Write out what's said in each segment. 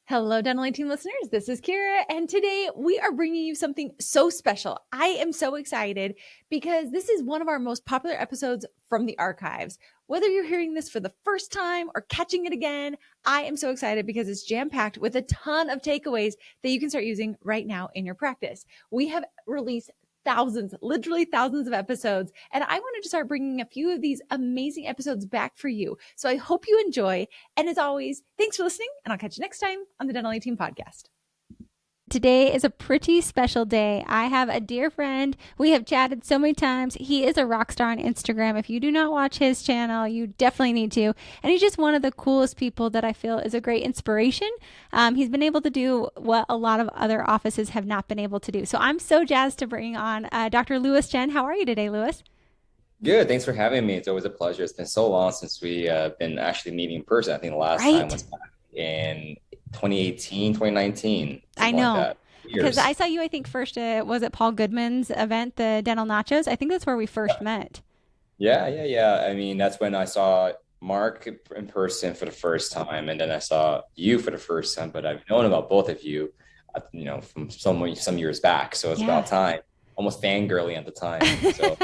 Hello, Dental 18 listeners. This is Kiera, and today we are bringing you something so special. I am so excited because this is one of our most popular episodes from the archives. Whether you're hearing this for the first time or catching it again, I am so excited because it's jam-packed with a ton of takeaways that you can start using right now in your practice. We have released thousands, literally thousands of episodes. And I wanted to start bringing a few of these amazing episodes back for you. So I hope you enjoy. And as always, thanks for listening. And I'll catch you next time on the Dental 18 podcast. Today is a pretty special day. I have a dear friend. We have chatted so many times. He is a rock star on Instagram. If you do not watch his channel, you definitely need to. And he's just one of the coolest people that I feel is a great inspiration. He's been able to do what a lot of other offices have not been able to do. So I'm so jazzed to bring on Dr. Louis Chen. How are you today, Louis? Good. Thanks for having me. It's always a pleasure. It's been so long since we been actually meeting in person. I think the last time was back in 2018, 2019. I know. Because I saw you, I think, first, was it Paul Goodman's event, the Dental Nachos? I think that's where we first met. Yeah. I mean, that's when I saw Mark in person for the first time, and then I saw you for the first time. But I've known about both of you, from some years back. So it's about time. Almost fangirly at the time. So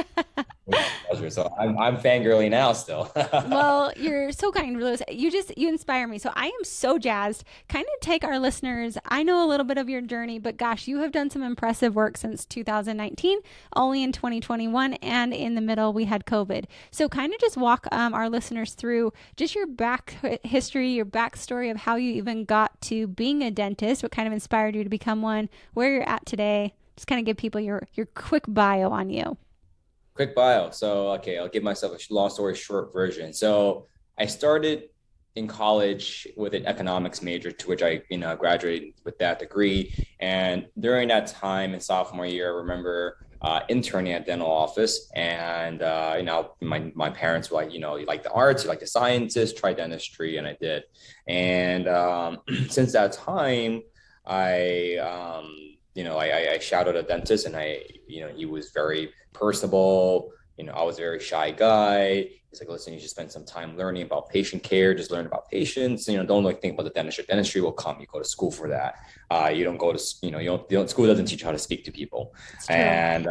So I'm fangirly now still. Well, you're so kind, Louis. You inspire me. So I am so jazzed. Kind of take our listeners. I know a little bit of your journey, but gosh, you have done some impressive work since 2019, only in 2021, and in the middle we had COVID. So kind of just walk our listeners through just your back history, your backstory of how you even got to being a dentist, what kind of inspired you to become one, where you're at today. Just kind of give people your quick bio on you. Quick bio. So, okay, I'll give myself a long story short version. So I started in college with an economics major, to which I, graduated with that degree. And during that time in sophomore year, I remember interning at dental office. And, my parents were like, you like the arts, you like the sciences, try dentistry. And I did. And since that time, I shouted at a dentist, and he was very personable. I was a very shy guy. He's like, listen, you should spend some time learning about patient care. Just learn about patients. Don't like think about the dentistry. Dentistry will come. You go to school for that. You don't go to, school doesn't teach you how to speak to people. And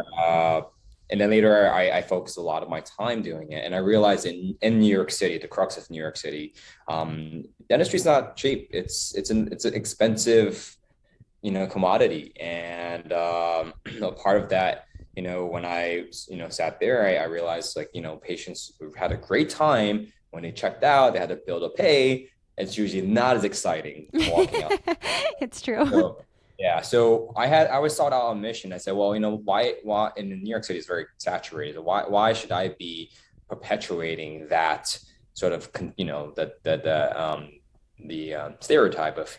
then later I focused a lot of my time doing it. And I realized in New York City, the crux of New York City, dentistry is not cheap. It's an expensive, commodity. And part of that, when I, sat there, I realized patients who had a great time when they checked out, they had to bill to pay. It's usually not as exciting walking out. It's true. So I always sought out a mission. I said, well, why in New York City is very saturated. Why should I be perpetuating that sort of, the stereotype of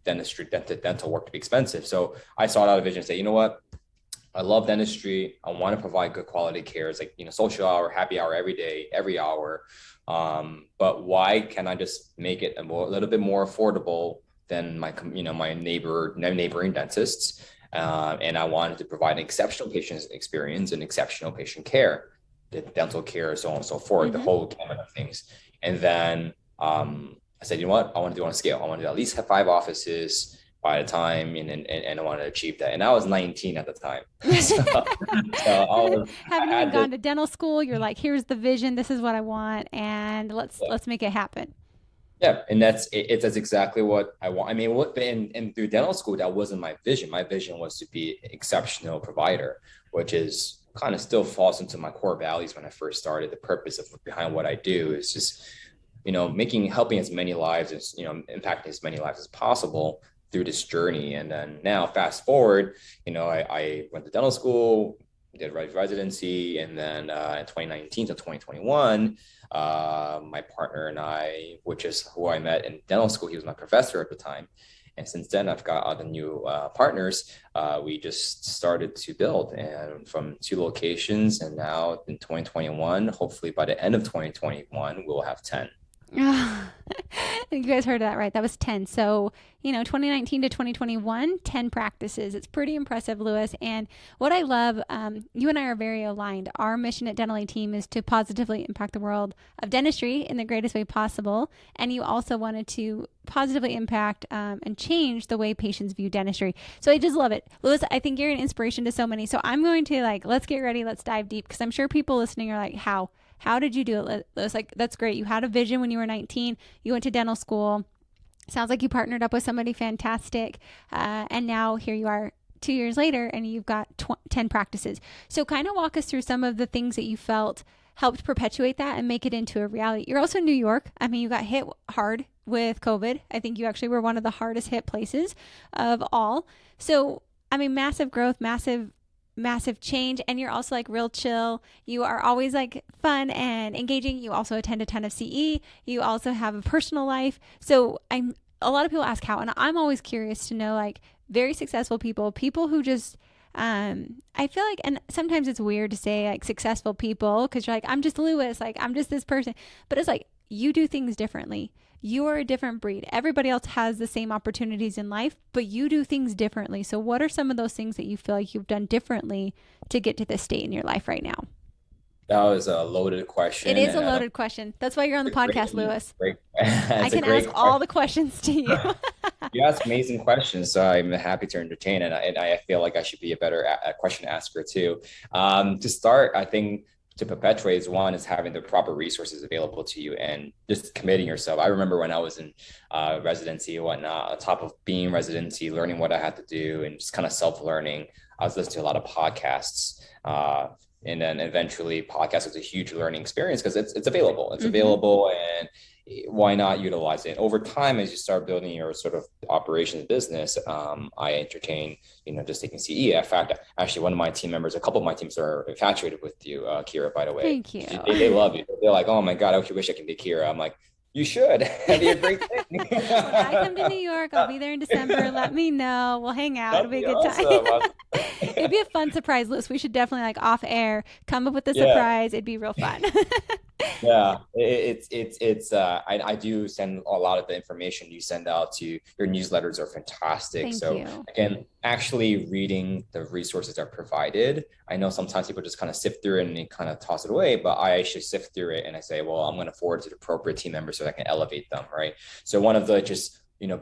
dentistry, dental work to be expensive. So I sought out a vision and say, you know what, I love dentistry. I want to provide good quality care. It's like social hour, happy hour every day, every hour. But why can I just make it a little bit more affordable than my neighboring dentists? And I wanted to provide an exceptional patient experience and exceptional patient care, the dental care, so on and so forth, the whole gamut of things. And then I said, you know what, I want to do it on a scale. I want to do at least have 5 offices by the time, and I want to achieve that. And I was 19 at the time. Haven't even gone to dental school. You're like, here's the vision. This is what I want, and let's make it happen. Yeah, and that's exactly what I want. I mean, and through dental school, that wasn't my vision. My vision was to be an exceptional provider, which is kind of still falls into my core values when I first started. The purpose behind what I do is just, helping as many lives as, impacting as many lives as possible through this journey. And then now fast forward, I went to dental school, did residency, and then in 2019 to 2021, my partner and I, which is who I met in dental school, he was my professor at the time. And since then, I've got other new partners. We just started to build, and from 2 locations, and now in 2021, hopefully by the end of 2021, we'll have 10. You guys heard that right. That was 10. So, 2019 to 2021, 10 practices. It's pretty impressive, Lewis. And what I love, you and I are very aligned. Our mission at Dental Team is to positively impact the world of dentistry in the greatest way possible. And you also wanted to positively impact and change the way patients view dentistry. So I just love it. Lewis, I think you're an inspiration to so many. So I'm going to let's get ready. Let's dive deep, because I'm sure people listening are like, how? How did you do it? Lewis? That's great. You had a vision when you were 19. You went to dental school. Sounds like you partnered up with somebody fantastic. And now here you are 2 years later, and you've got 10 practices. So kind of walk us through some of the things that you felt helped perpetuate that and make it into a reality. You're also in New York. I mean, you got hit hard with COVID. I think you actually were one of the hardest hit places of all. So, I mean, massive growth, massive change, and you're also real chill. You are always fun and engaging. You also attend a ton of CE. You also have a personal life. So a lot of people ask how, and I'm always curious to know very successful people who just I feel and sometimes it's weird to say successful people, because you're I'm just Lewis, I'm just this person, but it's you do things differently. You're a different breed. Everybody else has the same opportunities in life, but you do things differently. So what are some of those things that you feel you've done differently to get to this state in your life right now? That was a loaded question. It is a loaded question. That's why you're on the podcast, Lewis. I can ask all the questions to you. You ask amazing questions, so I'm happy to entertain, and I feel like I should be a better question asker too. To start, I think to perpetuate is one is having the proper resources available to you and just committing yourself. I remember when I was in residency and whatnot, on top of being residency, learning what I had to do and just kind of self-learning, I was listening to a lot of podcasts. And then eventually podcast was a huge learning experience because it's available. It's available, and why not utilize it? Over time, as you start building your sort of operations business, I entertain, just taking CE. In fact, actually, one of my team members, a couple of my teams are infatuated with you, Kiera, by the way. Thank you. They love you. They're like, oh my God, I wish I could be Kiera. I'm like, you should. That'd be a great thing. When I come to New York, I'll be there in December. Let me know. We'll hang out. It'll be a good time. It'd be a fun surprise, Liz. We should definitely off air come up with a surprise. It'd be real fun. Yeah, I do send a lot of the information you send out to your newsletters are fantastic. Thank you. Again, actually reading the resources that are provided. I know sometimes people just kind of sift through it and they kind of toss it away, but I actually sift through it and I say, well, I'm going to forward it to the appropriate team members so that I can elevate them, right? So one of the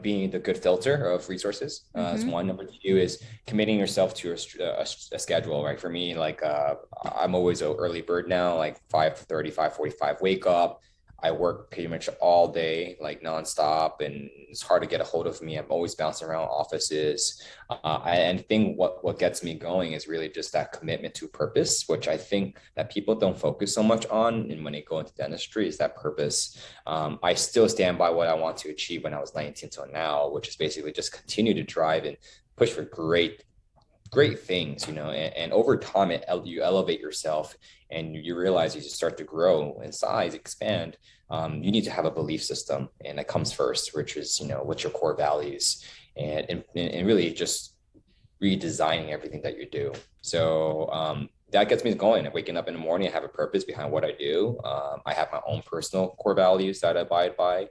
being the good filter of resources is one. Number two is committing yourself to a schedule, right? For me, I'm always an early bird now, 5:30, 5:45 wake up. I work pretty much all day, nonstop, and it's hard to get a hold of me. I'm always bouncing around offices. And I think what gets me going is really just that commitment to purpose, which I think that people don't focus so much on. And when they go into dentistry, is that purpose. I still stand by what I want to achieve when I was 19 till now, which is basically just continue to drive and push for great things, and over time you elevate yourself and you realize you just start to grow in size, expand. You need to have a belief system, and that comes first, which is, what's your core values, and really just redesigning everything that you do. So that gets me going. Waking up in the morning, I have a purpose behind what I do. I have my own personal core values that I abide by.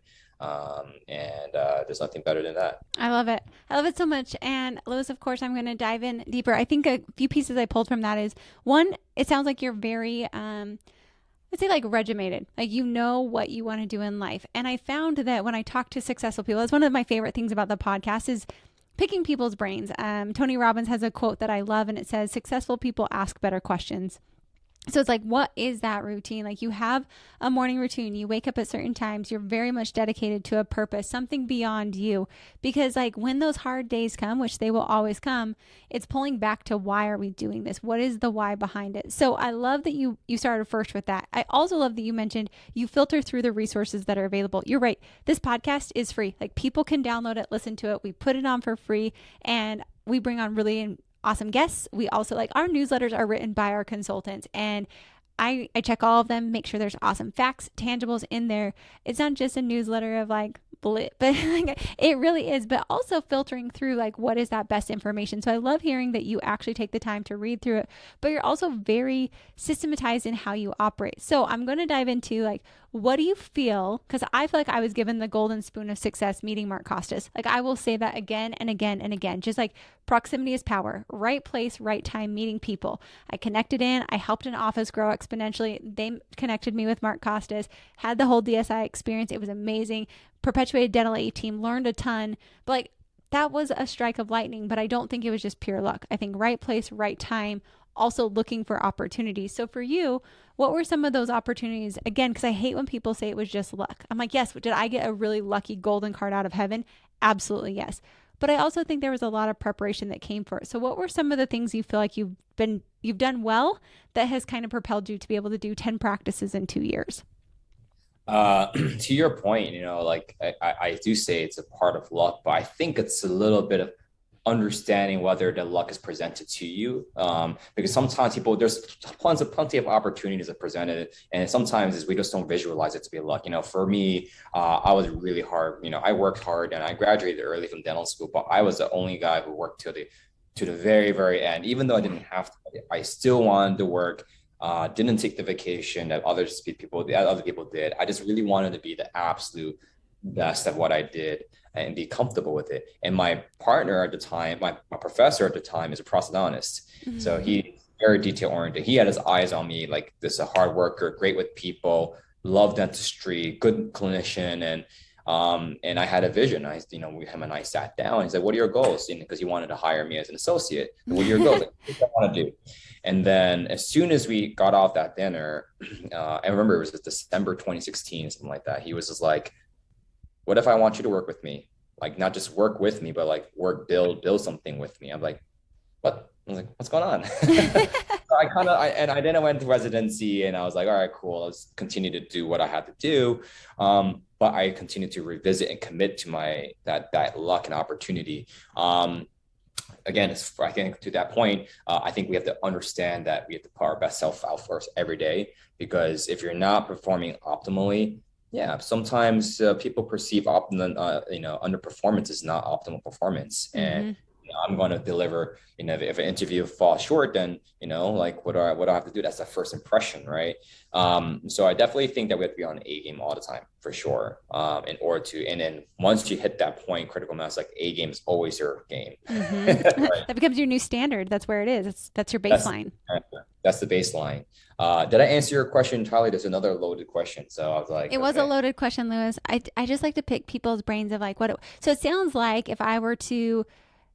And there's nothing better than that. I love it. I love it so much. And Lewis, of course, I'm going to dive in deeper. I think a few pieces I pulled from that is one, it sounds like you're very, let's say regimented, you know what you want to do in life. And I found that when I talk to successful people, that's one of my favorite things about the podcast is picking people's brains. Tony Robbins has a quote that I love, and it says, successful people ask better questions. So it's what is that routine? You have a morning routine, you wake up at certain times, you're very much dedicated to a purpose, something beyond you. Because when those hard days come, which they will always come, it's pulling back to why are we doing this? What is the why behind it? So I love that you started first with that. I also love that you mentioned you filter through the resources that are available. You're right. This podcast is free. People can download it, listen to it. We put it on for free, and we bring on really awesome guests. We also our newsletters are written by our consultants, and I check all of them, make sure there's awesome facts, tangibles in there. It's not just a newsletter of bullet, but it really is, but also filtering through what is that best information. So I love hearing that you actually take the time to read through it, but you're also very systematized in how you operate. So I'm going to dive into what do you feel? Because I feel like I was given the golden spoon of success meeting Mark Costas. Like I will say that again and again and again, just like proximity is power, right place, right time, meeting people. I connected in, I helped an office grow exponentially. They connected me with Mark Costas, had the whole DSI experience. It was amazing. Perpetuated dental A team, learned a ton, but like that was a strike of lightning, but I don't think it was just pure luck. I think right place, right time, also looking for opportunities. So for you, what were some of those opportunities? Again, because I hate when people say it was just luck. I'm like, yes, did I get a really lucky golden card out of heaven? Absolutely, yes. But I also think there was a lot of preparation that came for it. So what were some of the things you feel like you've done well that has kind of propelled you to be able to do 10 practices in 2 years? To your point, like I do say it's a part of luck, but I think it's a little bit of understanding whether the luck is presented to you. Because sometimes there's plenty of opportunities that are presented, and sometimes we just don't visualize it to be luck. For me, I was really hard. I worked hard, and I graduated early from dental school, but I was the only guy who worked to the very, very end. Even though I didn't have to, I still wanted to work. Didn't take the vacation that other people did. I just really wanted to be the absolute best at what I did and be comfortable with it. And my partner at the time, my professor at the time, is a prosthodontist. Mm-hmm. So he's very detail oriented. He had his eyes on me, like this a hard worker, great with people, love dentistry, good clinician, and I had a vision. Him and I sat down and he said, "What are your goals?" Because he wanted to hire me as an associate. What are your goals? Like, what do I want to do? And then as soon as we got off that dinner, I remember it was December 2016, something like that. He was just like, "What if I want you to work with me? Like not just work with me, but like build something with me." I'm like, "What?" I was like, "What's going on?" So I then I went to residency and I was like, "All right, cool. Let's continue to do what I had to do." But I continued to revisit and commit to that luck and opportunity. Again, I think to that point, I think we have to understand that we have to put our best self out first every day, because if you're not performing optimally, yeah, sometimes people perceive underperformance is not optimal performance. Mm-hmm. And I'm going to deliver, if an interview falls short, then, like what do I have to do? That's the first impression, right? So I definitely think that we have to be on A game all the time, for sure. And then once you hit that point, critical mass, like A game is always your game. Mm-hmm. Right? That becomes your new standard. That's where it is. That's your baseline. That's the baseline. Did I answer your question entirely? There's another loaded question. So I was like, it was a loaded question, Lewis. I just like to pick people's brains of like so it sounds like if I were to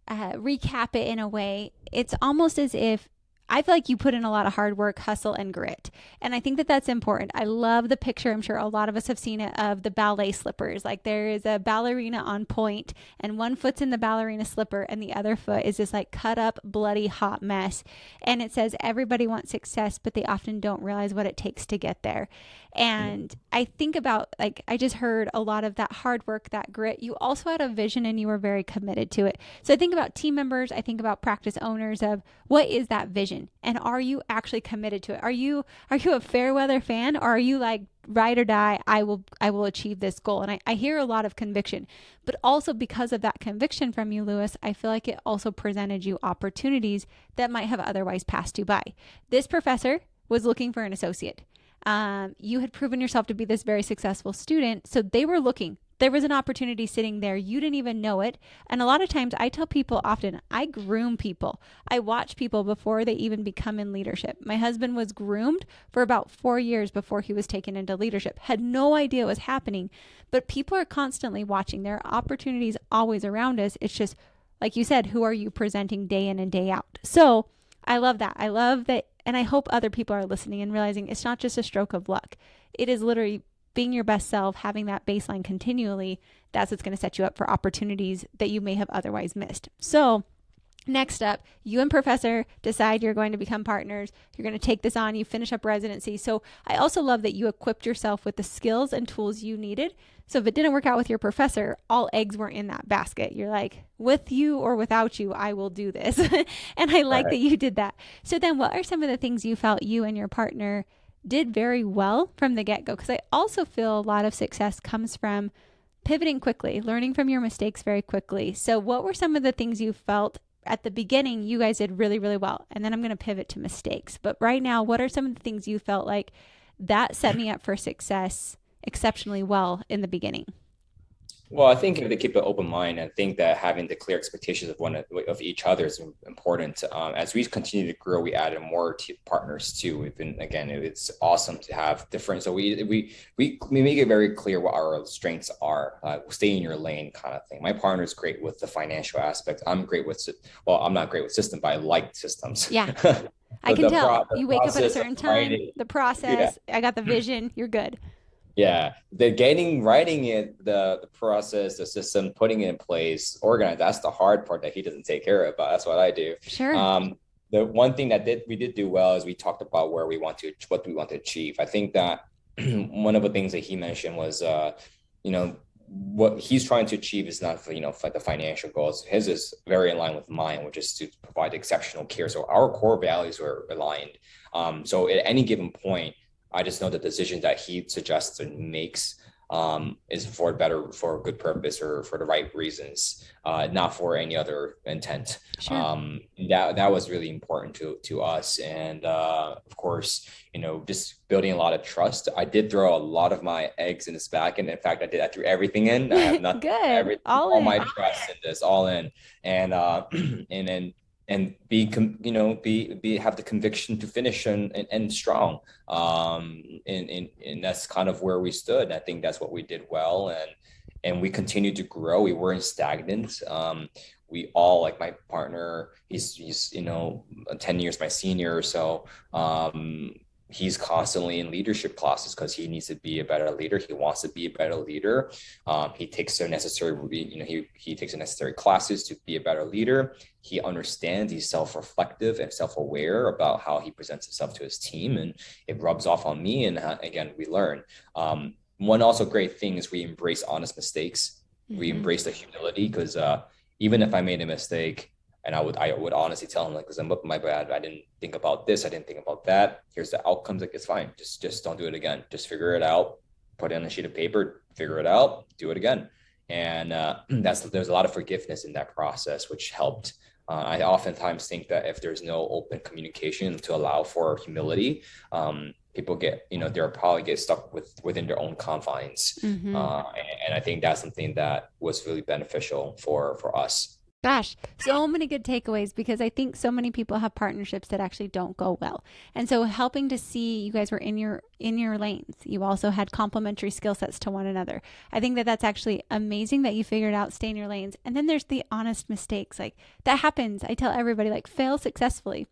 recap it in a way, it's almost as if I feel like you put in a lot of hard work, hustle, and grit. And I think that that's important. I love the picture. I'm sure a lot of us have seen it, of the ballet slippers. Like there is a ballerina on point and one foot's in the ballerina slipper and the other foot is this like cut up, bloody, hot mess. And it says everybody wants success, but they often don't realize what it takes to get there. And I think about, like, I just heard a lot of that hard work, that grit. You also had a vision and you were very committed to it. So I think about team members. I think about practice owners of what is that vision and are you actually committed to it? Are you a fair weather fan, or are you like ride or die? I will achieve this goal. And I hear a lot of conviction, but also because of that conviction from you, Lewis, I feel like it also presented you opportunities that might have otherwise passed you by. This professor was looking for an associate. You had proven yourself to be this very successful student. So they were looking. There was an opportunity sitting there. You didn't even know it. And a lot of times I tell people often, I groom people. I watch people before they even become in leadership. My husband was groomed for about 4 years before he was taken into leadership. Had no idea what was happening, but people are constantly watching. There are opportunities always around us. It's just, like you said, who are you presenting day in and day out? So I love that. I love that. And I hope other people are listening and realizing it's not just a stroke of luck. It is literally being your best self, having that baseline continually. That's what's going to set you up for opportunities that you may have otherwise missed. So next up, you and Professor decide you're going to become partners. You're going to take this on. You finish up residency. So I also love that you equipped yourself with the skills and tools you needed. So if it didn't work out with your professor, all eggs were in that basket. You're like, with you or without you, I will do this. And I like that you did that. So then what are some of the things you felt you and your partner did very well from the get-go? Because I also feel a lot of success comes from pivoting quickly, learning from your mistakes very quickly. So what were some of the things you felt at the beginning you guys did really, really well? And then I'm going to pivot to mistakes. But right now, what are some of the things you felt like that set me up for success exceptionally well in the beginning? Well, I think if they keep an open mind, I think that having the clear expectations of each other is important. As we continue to grow, we added more partners too. We've been again, it's awesome to have different. So we make it very clear what our strengths are. Stay in your lane, kind of thing. My partner is great with the financial aspect. I'm great with I'm not great with system, but I like systems. Yeah, I But can tell. the You wake up at a process of certain time, writing, the yeah, process, I got the vision, you're good. yeah, the getting writing it, the process, the system, putting it in place, organize. That's the hard part that he doesn't take care of, but that's what I do. Sure. The one thing that we did do well is we talked about what we want to achieve. I think that one of the things that he mentioned was, you know, what he's trying to achieve is not for the financial goals. His is very in line with mine, which is to provide exceptional care. So our core values are aligned. So at any given point, I just know the decision that he suggests and makes is for a good purpose or for the right reasons, not for any other intent. Sure. That was really important to us, and of course, just building a lot of trust. I did throw a lot of my eggs in his back, and in fact, I threw everything in. I have nothing, Good. all my trust in this, all in, and and then be have the conviction to finish and strong, and that's kind of where we stood. I think that's what we did well, and we continued to grow. We weren't stagnant. We all, like my partner, he's 10 years my senior, so he's constantly in leadership classes because he needs to be a better leader. He wants to be a better leader. He takes the necessary, he takes the necessary classes to be a better leader. He understands, he's self-reflective and self-aware about how he presents himself to his team, and it rubs off on me. And again, we learn. One also great thing is we embrace honest mistakes. Mm-hmm. We embrace the humility, because even if I made a mistake, and I would honestly tell him, like, listen, my bad. I didn't think about this. I didn't think about that. Here's the outcomes. Like, it's fine. Just don't do it again. Just figure it out. Put it on a sheet of paper. Figure it out. Do it again. And there's a lot of forgiveness in that process, which helped. I oftentimes think that if there's no open communication to allow for humility, people they'll probably get stuck within their own confines. Mm-hmm. And I think that's something that was really beneficial for us. Gosh, so many good takeaways, because I think so many people have partnerships that actually don't go well. And so helping to see you guys were in your lanes. You also had complementary skill sets to one another. I think that that's actually amazing that you figured out stay in your lanes. And then there's the honest mistakes. Like, that happens. I tell everybody, like, fail successfully.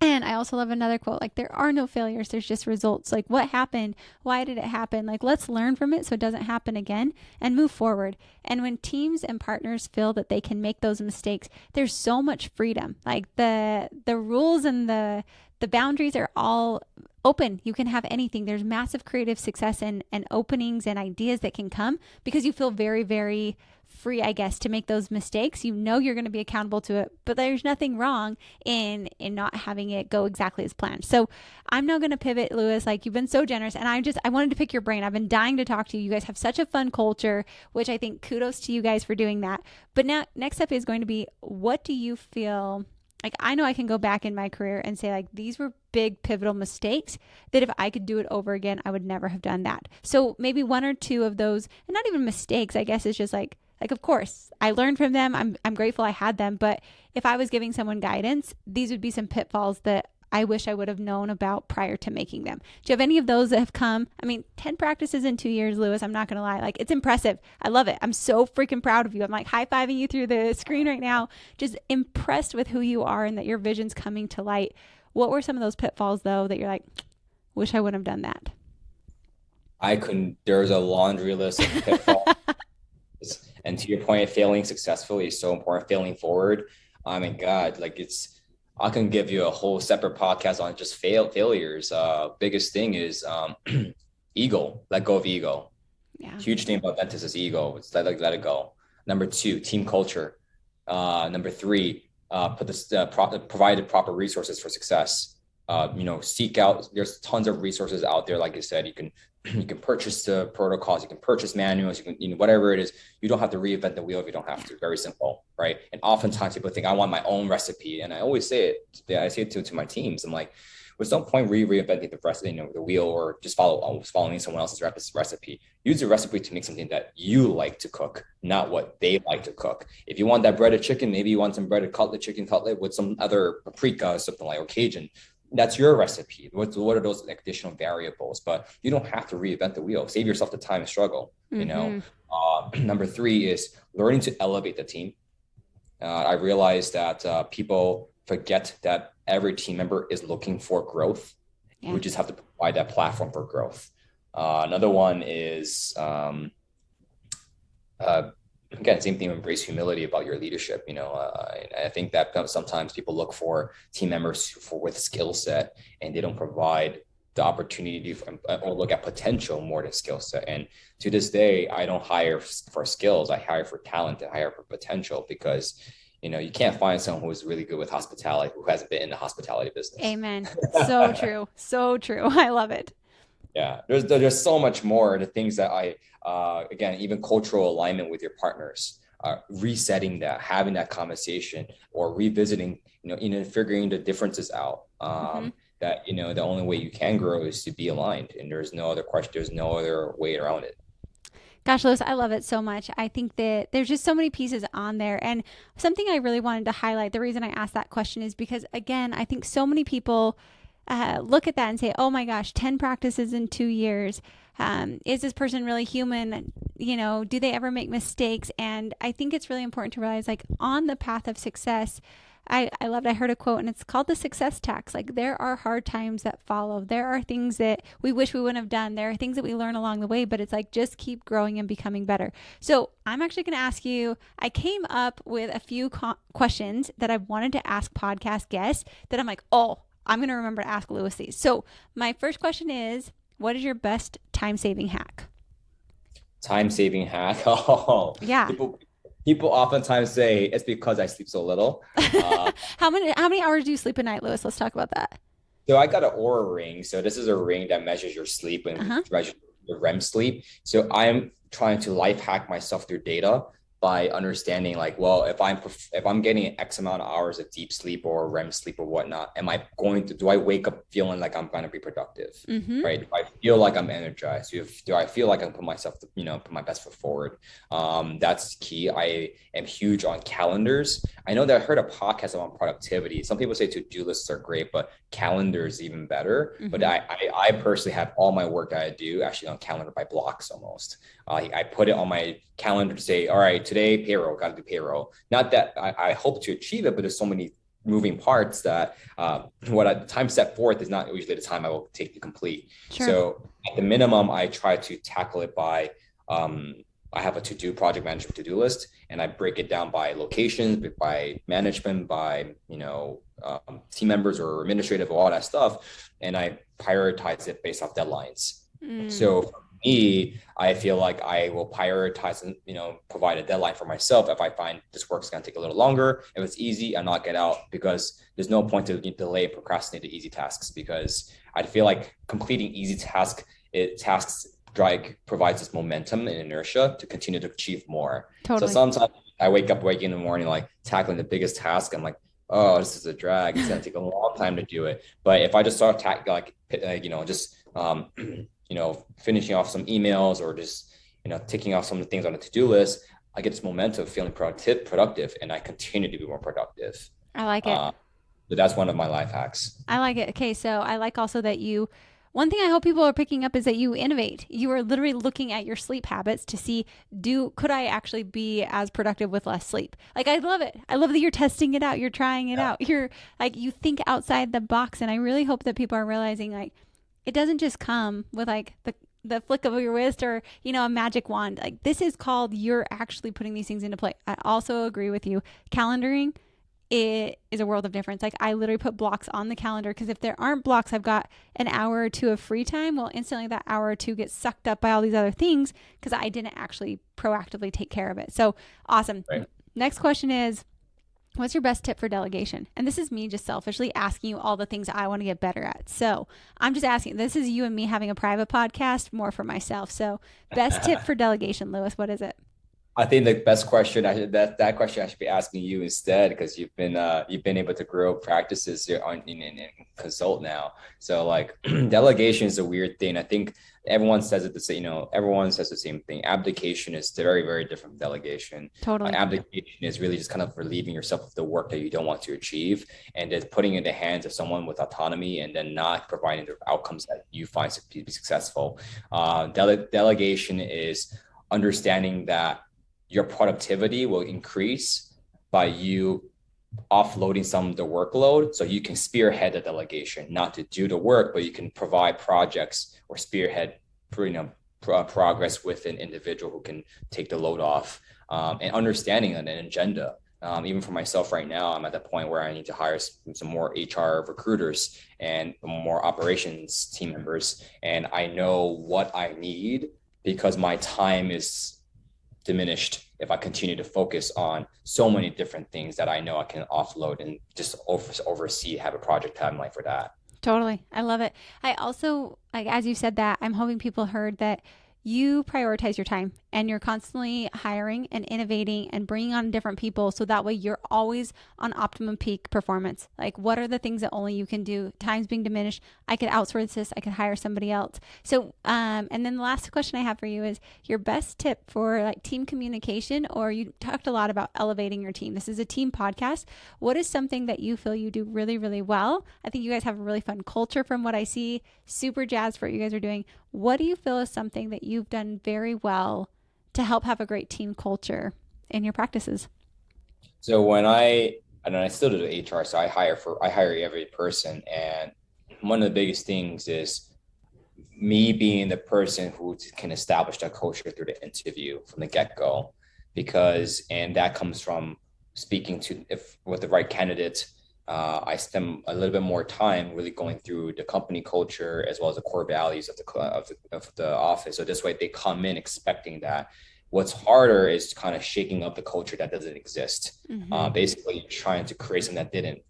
And I also love another quote, like, there are no failures, there's just results. Like, what happened? Why did it happen? Like, let's learn from it so it doesn't happen again and move forward. And when teams and partners feel that they can make those mistakes, there's so much freedom. Like, the rules and the boundaries are all open. You can have anything. There's massive creative success and openings and ideas that can come because you feel very, very free, I guess, to make those mistakes. You know you're going to be accountable to it, but there's nothing wrong in not having it go exactly as planned. So I'm now going to pivot, Louis. Like, you've been so generous, and I wanted to pick your brain. I've been dying to talk to you. You guys have such a fun culture, which I think kudos to you guys for doing that. But now, next up is going to be, what do you feel like? I know I can go back in my career and say, like, these were big pivotal mistakes that if I could do it over again, I would never have done that. So maybe one or two of those, and not even mistakes, I guess, it's just like, of course, I learned from them. I'm grateful I had them. But if I was giving someone guidance, these would be some pitfalls that I wish I would have known about prior to making them. Do you have any of those that have come? I mean, 10 practices in 2 years, Louis, I'm not going to lie. Like, it's impressive. I love it. I'm so freaking proud of you. I'm like high-fiving you through the screen right now. Just impressed with who you are and that your vision's coming to light. What were some of those pitfalls, though, that you're like, wish I would have done that? There's a laundry list of pitfalls. And to your point, failing successfully is so important. Failing forward, I mean, God, like, I can give you a whole separate podcast on just failures. Biggest thing is ego. Let go of ego. Yeah. Huge thing about dentists is ego. It's let it go. Number 2, team culture. Number 3, provide the proper resources for success. Seek out. There's tons of resources out there. Like I said, you can purchase the protocols, you can purchase manuals, you can, whatever it is. You don't have to reinvent the wheel if you don't have to. Very simple, right? And oftentimes people think, I want my own recipe. And I always say it. I say it to my teams. I'm like, there's no point reinventing the rest, the wheel, or just following someone else's recipe. Use the recipe to make something that you like to cook, not what they like to cook. If you want that breaded chicken, maybe you want some breaded chicken cutlet with some other paprika or something like, or Cajun. That's your recipe. What are those additional variables? But you don't have to reinvent the wheel. Save yourself the time and struggle. Number 3 is learning to elevate the team. I realized that people forget that every team member is looking for growth. Yeah. We just have to provide that platform for growth. Another one is, again, same thing, embrace humility about your leadership. I think that sometimes people look for team members with skill set, and they don't provide the opportunity or look at potential more than skill set. And to this day, I don't hire for skills. I hire for talent and hire for potential, because you can't find someone who is really good with hospitality who hasn't been in the hospitality business. Amen. So true. So true. I love it. Yeah. There's so much more. The things that again, even cultural alignment with your partners, resetting that, having that conversation, or revisiting, figuring the differences out. That, the only way you can grow is to be aligned, and there's no other question. There's no other way around it. Gosh, Louis, I love it so much. I think that there's just so many pieces on there. And something I really wanted to highlight, the reason I asked that question is because, again, I think so many people look at that and say, oh my gosh, 10 practices in 2 years. Is this person really human? Do they ever make mistakes? And I think it's really important to realize, like, on the path of success, I heard a quote, and it's called the success tax. Like, there are hard times that follow. There are things that we wish we wouldn't have done. There are things that we learn along the way, but it's like, just keep growing and becoming better. So I'm actually going to ask you, I came up with a few questions that I wanted to ask podcast guests that I'm like, oh, I'm going to remember to ask Louis these. So my first question is, what is your best time-saving hack? Time-saving hack? Oh, yeah. People oftentimes say it's because I sleep so little. How many hours do you sleep a night, Louis? Let's talk about that. So I got an Oura ring. So this is a ring that measures your sleep and measures your REM sleep. So I'm trying to life hack myself through data by understanding, like, well, if I'm getting X amount of hours of deep sleep or REM sleep or whatnot, do I wake up feeling like I'm going to be productive, right? Do I feel like I'm energized? Do I feel like I can put my best foot forward? That's key. I am huge on calendars. I know that I heard a podcast on productivity. Some people say to-do lists are great, but calendars even better. But I personally have all my work that I do actually on calendar by blocks almost. I put it on my calendar to say, all right, today payroll, got to do payroll. Not that I hope to achieve it, but there's so many moving parts that the time set forth is not usually the time I will take to complete. Sure. So at the minimum, I try to tackle it by, I have a project management to-do list, and I break it down by locations, by management, by, team members or administrative, all that stuff. And I prioritize it based off deadlines. So for me, I feel like I will prioritize and, provide a deadline for myself. If I find this work's going to take a little longer, if it's easy, I'll knock it out, because there's no point to delay and procrastinate the easy tasks, because I feel like completing easy tasks provides this momentum and inertia to continue to achieve more. Totally. So sometimes I wake in the morning, like tackling the biggest task. I'm like, oh, this is a drag. It's going to take a long time to do it. But if I just start finishing off some emails, or just, ticking off some of the things on the to-do list, I get this momentum of feeling productive, and I continue to be more productive. I like it. So that's one of my life hacks. I like it. Okay. So I like also that one thing I hope people are picking up is that you innovate. You are literally looking at your sleep habits to see, could I actually be as productive with less sleep? Like, I love it. I love that you're testing it out. You're trying it out. You're like, you think outside the box. And I really hope that people are realizing, like, it doesn't just come with like the flick of your wrist or, a magic wand. Like, this is called, you're actually putting these things into play. I also agree with you. Calendaring, it is a world of difference. Like, I literally put blocks on the calendar, because if there aren't blocks, I've got an hour or two of free time. Well, instantly that hour or two gets sucked up by all these other things because I didn't actually proactively take care of it. So awesome. Right. Next question is, what's your best tip for delegation? And this is me just selfishly asking you all the things I want to get better at. So I'm just asking, this is you and me having a private podcast, more for myself. So best tip for delegation, Louis, what is it? I think the best question that question I should be asking you instead, because you've been able to grow practices in consult now. So like delegation is a weird thing. I think everyone says it the same. Everyone says the same thing. Abdication is very different from delegation. Totally. Abdication is really just kind of relieving yourself of the work that you don't want to achieve, and then putting it in the hands of someone with autonomy, and then not providing the outcomes that you find to be successful. Delegation is understanding that your productivity will increase by you offloading some of the workload, so you can spearhead the delegation, not to do the work, but you can provide projects or spearhead progress with an individual who can take the load off, and understanding an agenda. Even for myself right now, I'm at the point where I need to hire some more HR recruiters and more operations team members. And I know what I need because my time is diminished if I continue to focus on so many different things that I know I can offload and just oversee, have a project timeline for that. Totally. I love it. I also, like, as you said that, I'm hoping people heard that you prioritize your time and you're constantly hiring and innovating and bringing on different people. So that way you're always on optimum peak performance. Like, what are the things that only you can do? Time's being diminished. I could outsource this. I could hire somebody else. So, and then the last question I have for you is your best tip for like team communication, or you talked a lot about elevating your team. This is a team podcast. What is something that you feel you do really well? I think you guys have a really fun culture from what I see. Super jazzed for what you guys are doing. What do you feel is something that you've done very well to help have a great team culture in your practices? So and I still do HR, so I hire every person, and one of the biggest things is me being the person who can establish that culture through the interview from the get-go, and that comes from speaking to if with the right candidate. I spend a little bit more time really going through the company culture as well as the core values of the office. So this way they come in expecting that. What's harder is kind of shaking up the culture that doesn't exist. Basically trying to create something that didn't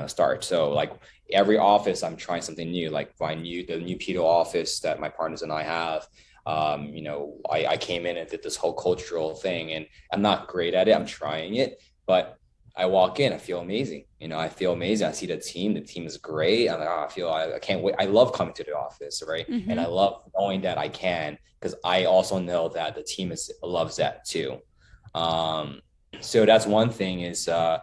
start. So like every office, I'm trying something new. Like the new pedo office that my partners and I have. I came in and did this whole cultural thing, and I'm not great at it. I'm trying it, but I walk in, I feel amazing. I feel amazing. I see the team. The team is great. I'm like, I can't wait. I love coming to the office, right? And I love knowing that I can, because I also know that the team loves that too. So that's one thing is to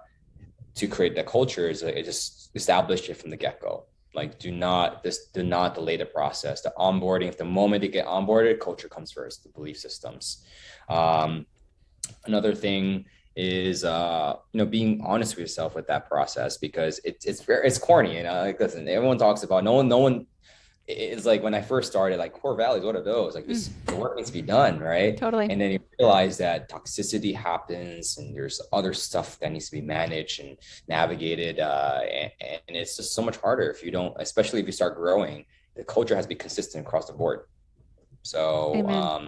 create the culture is just establish it from the get-go. Like do not delay the process. The onboarding, if the moment they get onboarded, culture comes first, the belief systems. Another thing is being honest with yourself with that process, because it's corny, like listen, everyone talks about no one it's like when I first started, like core values, what are those? Like this the work needs to be done, right? Totally. And then you realize that toxicity happens and there's other stuff that needs to be managed and navigated, and it's just so much harder if you don't, especially if you start growing. The culture has to be consistent across the board. So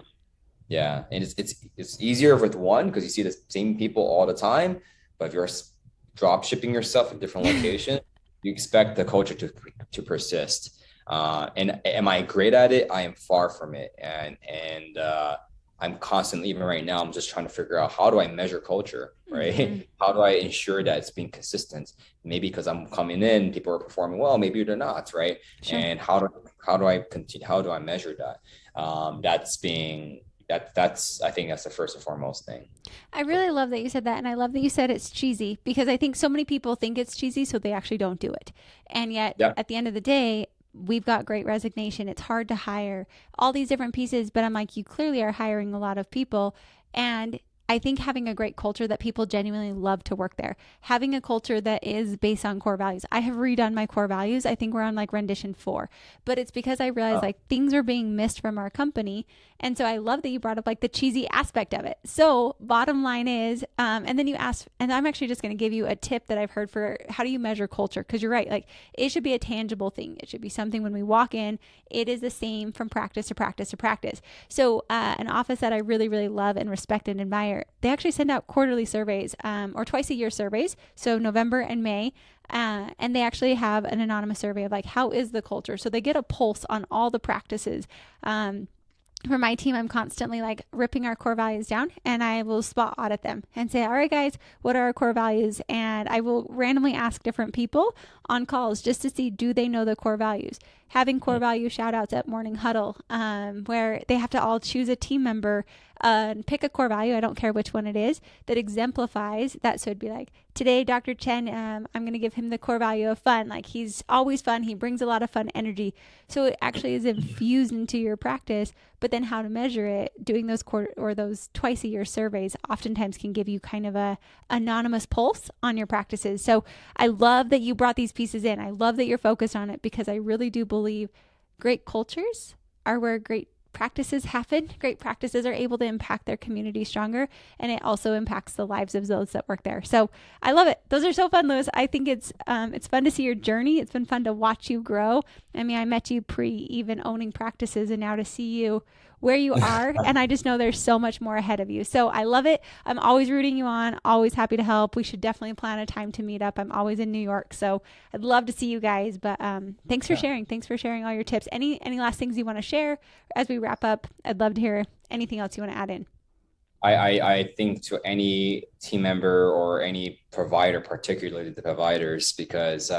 yeah, and it's easier with one because you see the same people all the time. But if you're drop shipping yourself in different locations, you expect the culture to persist. And am I great at it? I am far from it, and I'm constantly, even right now, I'm just trying to figure out how do I measure culture, right? How do I ensure that it's being consistent? Maybe because I'm coming in, people are performing well, maybe they're not, right? Sure. And how do I continue? How do I measure that? That's I think that's the first and foremost thing. I really love that you said that. And I love that you said it's cheesy, because I think so many people think it's cheesy, so they actually don't do it. And yet at the end of the day, we've got great resignation. It's hard to hire all these different pieces, but I'm like, you clearly are hiring a lot of people. And I think having a great culture that people genuinely love to work there, having a culture that is based on core values. I have redone my core values. I think we're on like rendition 4, but it's because I realized like things are being missed from our company. And so I love that you brought up like the cheesy aspect of it. So bottom line is, and then you asked, and I'm actually just going to give you a tip that I've heard for how do you measure culture? Because you're right. Like it should be a tangible thing. It should be something when we walk in, it is the same from practice to practice to practice. So an office that I really love and respect and admire, they actually send out quarterly surveys, or twice a year surveys. So November and May. And they actually have an anonymous survey of like, how is the culture? So they get a pulse on all the practices. for my team, I'm constantly like ripping our core values down, and I will spot audit them and say, all right, guys, what are our core values? And I will randomly ask different people on calls just to see, do they know the core values? Having core value shout outs at morning huddle, where they have to all choose a team member and pick a core value. I don't care which one it is that exemplifies that. So it'd be like, today, Dr. Chen, I'm going to give him the core value of fun. Like, he's always fun. He brings a lot of fun energy. So it actually is infused into your practice. But then how to measure it, doing those those twice a year surveys oftentimes can give you kind of a anonymous pulse on your practices. So I love that you brought these pieces in. I love that you're focused on it, because I really do believe great cultures are where great practices happen. Great practices are able to impact their community stronger, and it also impacts the lives of those that work there. So I love it. Those are so fun, Lewis. I think it's fun to see your journey. It's been fun to watch you grow. I mean, I met you pre even owning practices, and now to see you where you are, and I just know there's so much more ahead of you. So I love it. I'm always rooting you on, always happy to help. We should definitely plan a time to meet up. I'm always in New York, so I'd love to see you guys. But thanks for sharing. Thanks for sharing all your tips. Any last things you want to share as we wrap up? I'd love to hear anything else you want to add in. I think to any team member or any provider, particularly the providers, because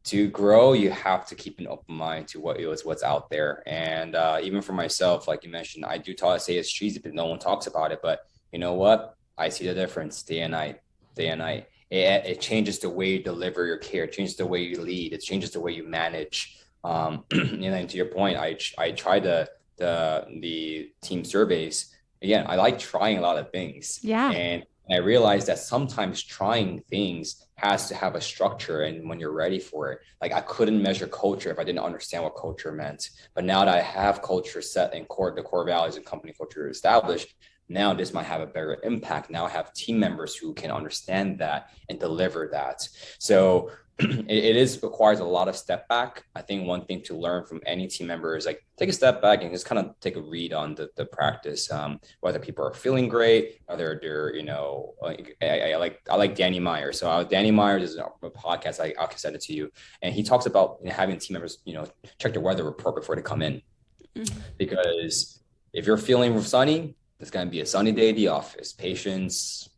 to grow, you have to keep an open mind to what's out there. And even for myself, like you mentioned, I do say it's cheesy, but no one talks about it. But you know what? I see the difference day and night, day and night. It changes the way you deliver your care, it changes the way you lead, it changes the way you manage. And then to your point, I try the team surveys. Again, I like trying a lot of things. Yeah. And I realized that sometimes trying things has to have a structure, and when you're ready for it, like I couldn't measure culture if I didn't understand what culture meant. But now that I have culture set and the core values and company culture established, now this might have a better impact. Now I have team members who can understand that and deliver that. So it requires a lot of step back. I think one thing to learn from any team member is like take a step back and just kind of take a read on the practice, whether people are feeling great, whether they're, like I like Danny Myers. So Danny Myers is a podcast. I can send it to you, and he talks about having team members check the weather report before they come in, because if you're feeling sunny, it's going to be a sunny day at the office, patients,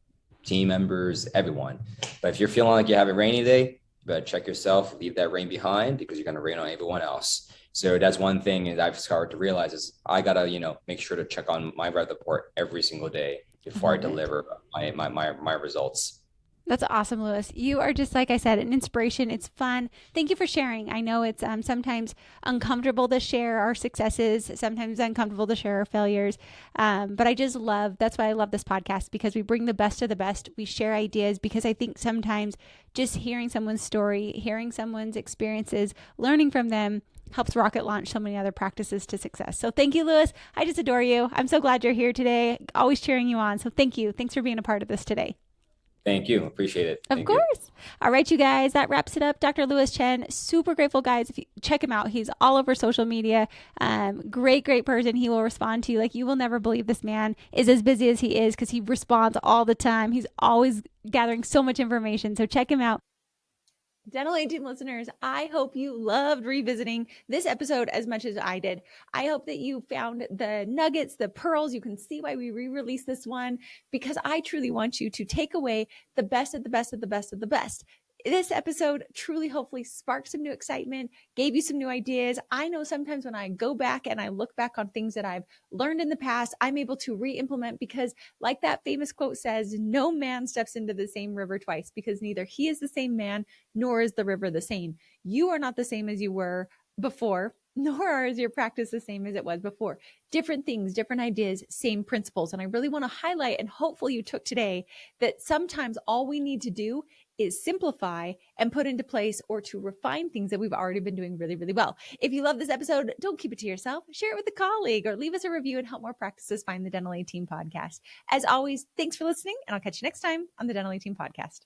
team members, everyone. But if you're feeling like you have a rainy day, you better check yourself, leave that rain behind, because you're going to rain on everyone else. So that's one thing that I've started to realize is I got to, make sure to check on my weather report every single day before I deliver my results. That's awesome, Lewis. You are just, like I said, an inspiration. It's fun. Thank you for sharing. I know it's sometimes uncomfortable to share our successes, sometimes uncomfortable to share our failures. But I just that's why I love this podcast, because we bring the best of the best. We share ideas, because I think sometimes just hearing someone's story, hearing someone's experiences, learning from them helps rocket launch so many other practices to success. So thank you, Lewis. I just adore you. I'm so glad you're here today, always cheering you on. So thank you. Thanks for being a part of this today. Thank you. Appreciate it. Of course. All right, you guys, that wraps it up. Dr. Lewis Chen, super grateful, guys. If you check him out, he's all over social media. Great person. He will respond to you. Like, you will never believe this man is as busy as he is, because he responds all the time. He's always gathering so much information. So check him out. Dental 18 listeners, I hope you loved revisiting this episode as much as I did. I hope that you found the nuggets, the pearls. You can see why we re-released this one, because I truly want you to take away the best of the best of the best of the best. This episode truly, hopefully, sparked some new excitement, gave you some new ideas. I know sometimes when I go back and I look back on things that I've learned in the past, I'm able to re-implement, because like that famous quote says, no man steps into the same river twice, because neither he is the same man, nor is the river the same. You are not the same as you were before, nor is your practice the same as it was before. Different things, different ideas, same principles. And I really want to highlight, and hopefully you took today, that sometimes all we need to do is simplify and put into place, or to refine things that we've already been doing really, really well. If you love this episode, don't keep it to yourself. Share it with a colleague, or leave us a review and help more practices find the Dental 18 podcast. As always, thanks for listening, and I'll catch you next time on the Dental 18 podcast.